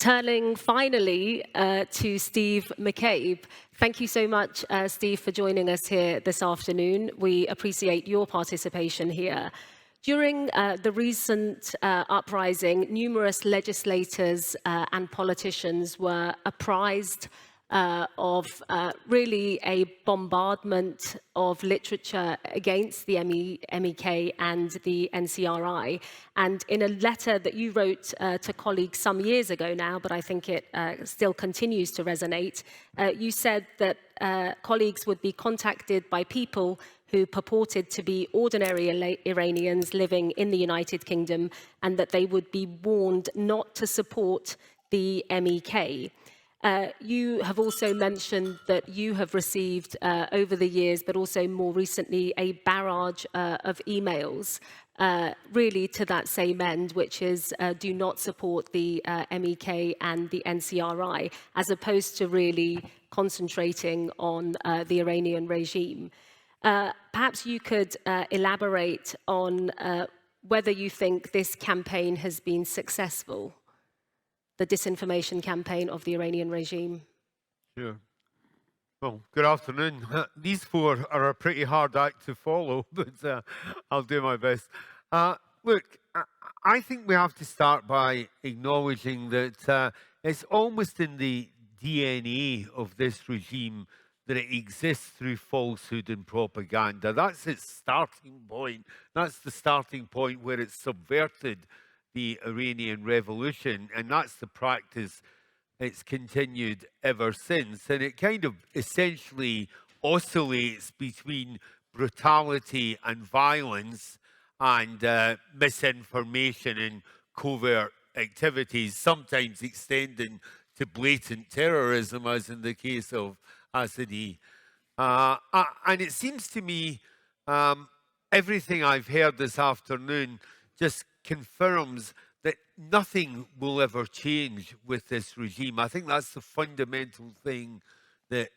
turning finally to Steve McCabe. Thank you so much, Steve, for joining us here this afternoon. We appreciate your participation here. During the recent uprising, numerous legislators and politicians were apprised of really a bombardment of literature against the MEK and the NCRI. And in a letter that you wrote to colleagues some years ago now, but I think it still continues to resonate, you said that colleagues would be contacted by people who purported to be ordinary Iranians living in the United Kingdom, and that they would be warned not to support the MEK. You have also mentioned that you have received over the years, but also more recently, a barrage of emails really to that same end, which is do not support the MEK and the NCRI, as opposed to really concentrating on the Iranian regime. Perhaps you could elaborate on whether you think this campaign has been successful, the disinformation campaign of the Iranian regime. Sure. Well, good afternoon. These four are a pretty hard act to follow, but I'll do my best. Look, I think we have to start by acknowledging that it's almost in the DNA of this regime that it exists through falsehood and propaganda. That's its starting point. That's the starting point where it's subverted the Iranian revolution, and that's the practice it's continued ever since. And it kind of essentially oscillates between brutality and violence and misinformation and covert activities, sometimes extending to blatant terrorism, as in the case of Assadi. And it seems to me everything I've heard this afternoon just confirms that nothing will ever change with this regime. I think that's the fundamental thing that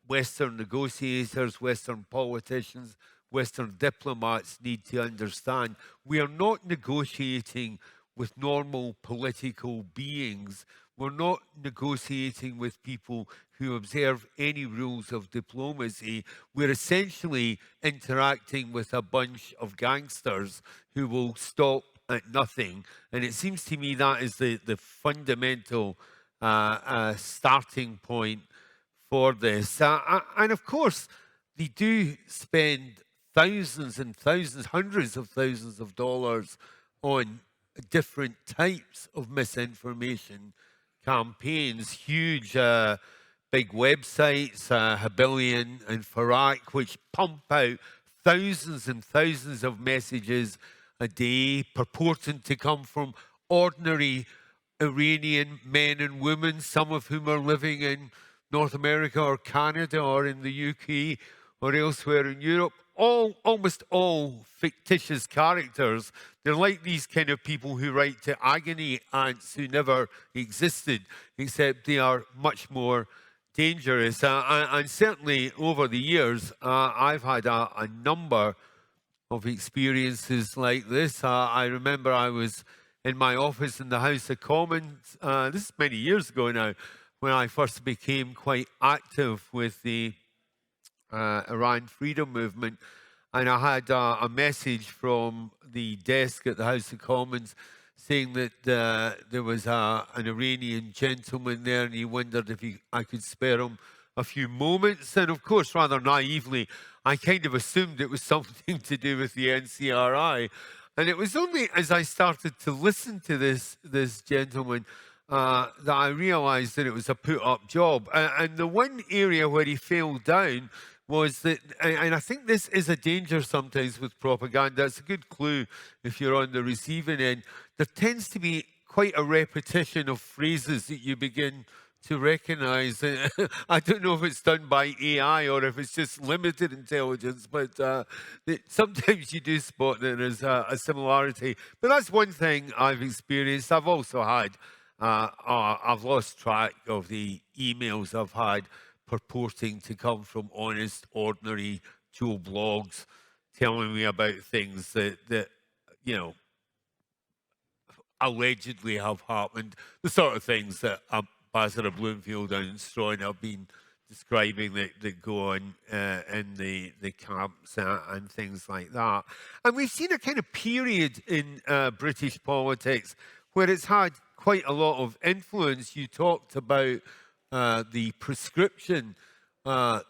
Western negotiators, Western politicians, Western diplomats need to understand. We are not negotiating with normal political beings. We're not negotiating with people who observe any rules of diplomacy. We're essentially interacting with a bunch of gangsters who will stop at nothing. And it seems to me that is the fundamental starting point for this. And of course, they do spend thousands and thousands, hundreds of thousands of dollars on different types of misinformation campaigns, huge big websites, Habilion and Farak, which pump out thousands and thousands of messages a day purporting to come from ordinary Iranian men and women, some of whom are living in North America or Canada or in the UK or elsewhere in Europe. Almost all fictitious characters. They're like these kind of people who write to agony ants who never existed, except they are much more dangerous. And certainly over the years, I've had a number of experiences like this. I remember I was in my office in the House of Commons, this is many years ago now, when I first became quite active with the Iran freedom movement, and I had a message from the desk at the House of Commons saying that there was an Iranian gentleman there, and he wondered if I could spare him a few moments. And of course, rather naively, I kind of assumed it was something to do with the NCRI. And it was only as I started to listen to this gentleman that I realized that it was a put-up job. And the one area where he fell down was that, and I think this is a danger sometimes with propaganda, it's a good clue if you're on the receiving end, there tends to be quite a repetition of phrases that you begin to recognize. I don't know if it's done by AI or if it's just limited intelligence, but sometimes you do spot that there's a similarity. But that's one thing I've experienced. I've also had, I've lost track of the emails I've had purporting to come from honest, ordinary Joe blogs telling me about things that you know, allegedly have happened, the sort of things that Ambassador Bloomfield and Strawn have been describing that go on in the camps and things like that. And we've seen a kind of period in British politics where it's had quite a lot of influence. You talked about the prescription of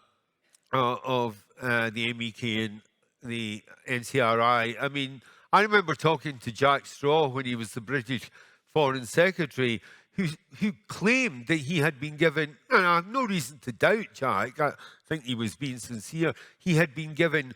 the MEK and the NCRI. I mean, I remember talking to Jack Straw when he was the British Foreign Secretary, who claimed that he had been given, and I have no reason to doubt Jack, I think he was being sincere, he had been given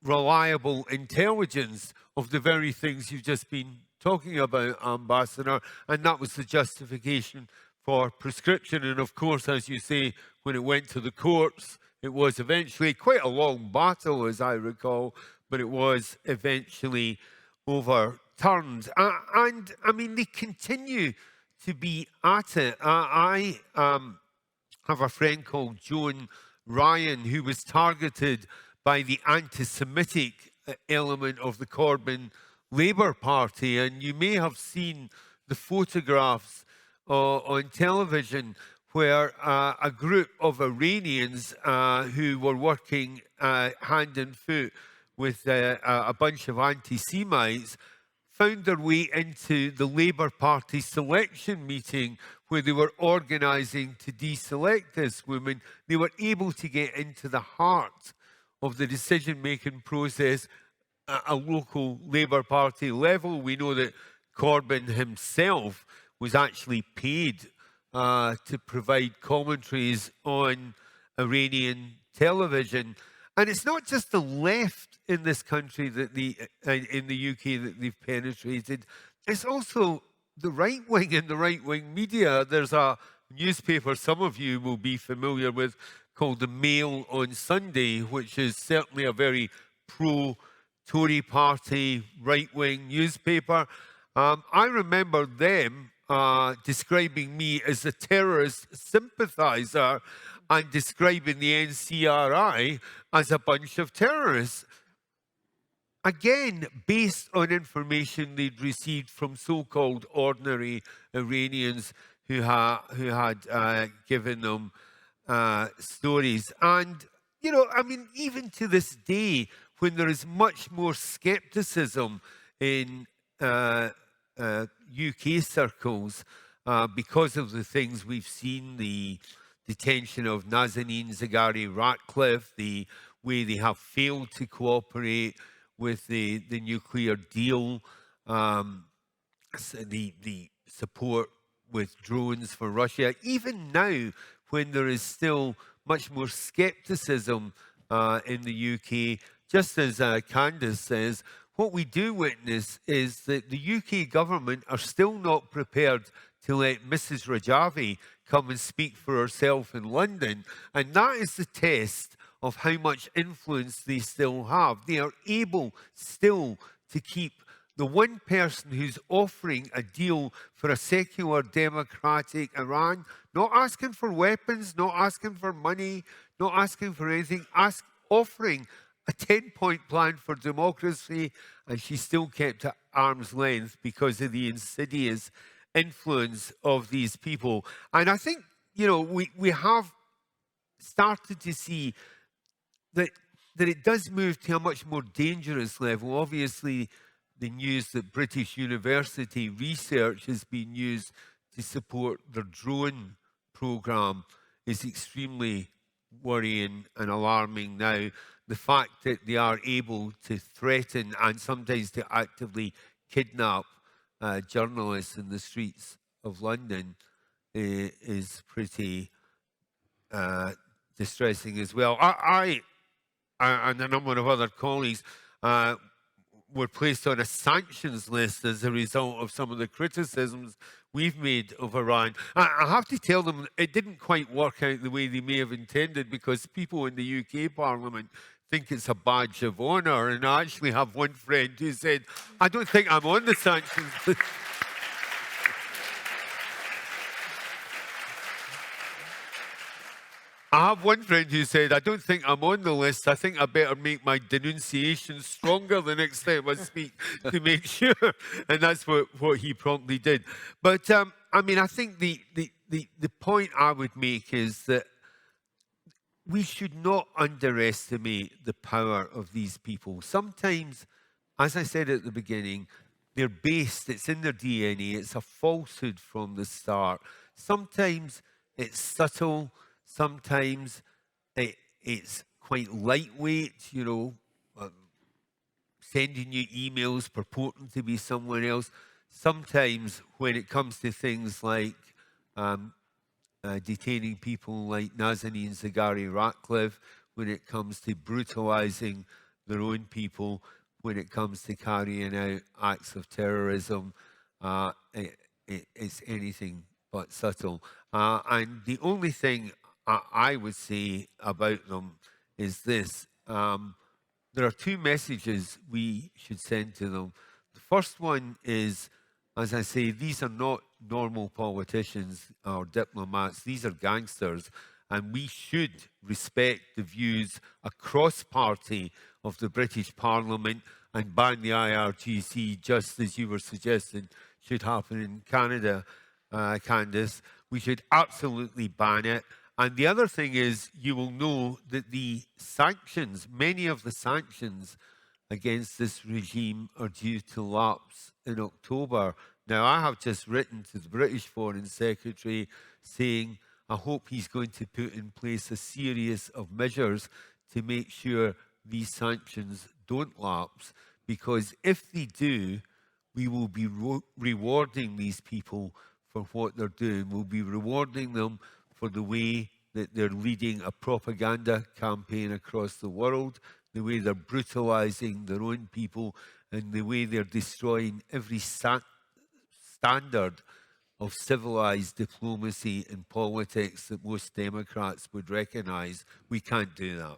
reliable intelligence of the very things you've just been talking about, Ambassador, and that was the justification for prescription. And of course, as you say, when it went to the courts, it was eventually quite a long battle, as I recall, but it was eventually overturned. And I mean, they continue to be at it. I have a friend called Joan Ryan who was targeted by the anti-Semitic element of the Corbyn Labour Party, and you may have seen the photographs on television where a group of Iranians who were working hand and foot with a bunch of anti-Semites found their way into the Labour Party selection meeting where they were organising to deselect this woman. They were able to get into the heart of the decision-making process at a local Labour Party level. We know that Corbyn himself was actually paid to provide commentaries on Iranian television. And it's not just the left in this country that in the UK that they've penetrated. It's also the right wing and the right wing media. There's a newspaper some of you will be familiar with called the Mail on Sunday, which is certainly a very pro-Tory party right wing newspaper. I remember them describing me as a terrorist sympathiser and describing the NCRI as a bunch of terrorists. Again, based on information they'd received from so-called ordinary Iranians who had given them stories. And, you know, I mean, even to this day, when there is much more scepticism in UK circles because of the things we've seen, the detention of Nazanin Zaghari-Ratcliffe, the way they have failed to cooperate with the nuclear deal, the support with drones for Russia. Even now, when there is still much more scepticism in the UK, just as Candace says, what we do witness is that the UK government are still not prepared to let Mrs. Rajavi come and speak for herself in London. And that is the test of how much influence they still have. They are able still to keep the one person who's offering a deal for a secular democratic Iran, not asking for weapons, not asking for money, not asking for anything, offering a 10-point plan for democracy, and she's still kept at arm's length because of the insidious influence of these people. And I think, you know, we have started to see that it does move to a much more dangerous level. Obviously, the news that British University research has been used to support their drone program is extremely worrying and alarming now. The fact that they are able to threaten and sometimes to actively kidnap journalists in the streets of London is pretty distressing as well. I and a number of other colleagues were placed on a sanctions list as a result of some of the criticisms we've made of Iran. I have to tell them it didn't quite work out the way they may have intended, because people in the UK Parliament think it's a badge of honour. And I actually have one friend who said, I don't think I'm on the sanctions list. I have one friend who said, I don't think I'm on the list. I think I better make my denunciation stronger the next time I speak to make sure. And that's what he promptly did. But, I mean, I think the point I would make is that we should not underestimate the power of these people. Sometimes, as I said at the beginning, they're based, it's in their DNA, it's a falsehood from the start. Sometimes it's subtle, sometimes it's quite lightweight, you know, sending you emails purporting to be someone else. Sometimes when it comes to things like detaining people like Nazanin Zaghari Ratcliffe, when it comes to brutalizing their own people, when it comes to carrying out acts of terrorism, it's anything but subtle. And the only thing I would say about them is this. There are two messages we should send to them. The first one is, as I say, these are not normal politicians or diplomats. These are gangsters. And we should respect the views across party of the British Parliament and ban the IRGC, just as you were suggesting should happen in Canada, Candice. We should absolutely ban it. And the other thing is, you will know that the sanctions, many of the sanctions against this regime are due to lapse in October. Now, I have just written to the British Foreign Secretary saying I hope he's going to put in place a series of measures to make sure these sanctions don't lapse, because if they do, we will be rewarding these people for what they're doing. We'll be rewarding them for the way that they're leading a propaganda campaign across the world, the way they're brutalizing their own people, and the way they're destroying every standard of civilized diplomacy and politics that most Democrats would recognize. We can't do that.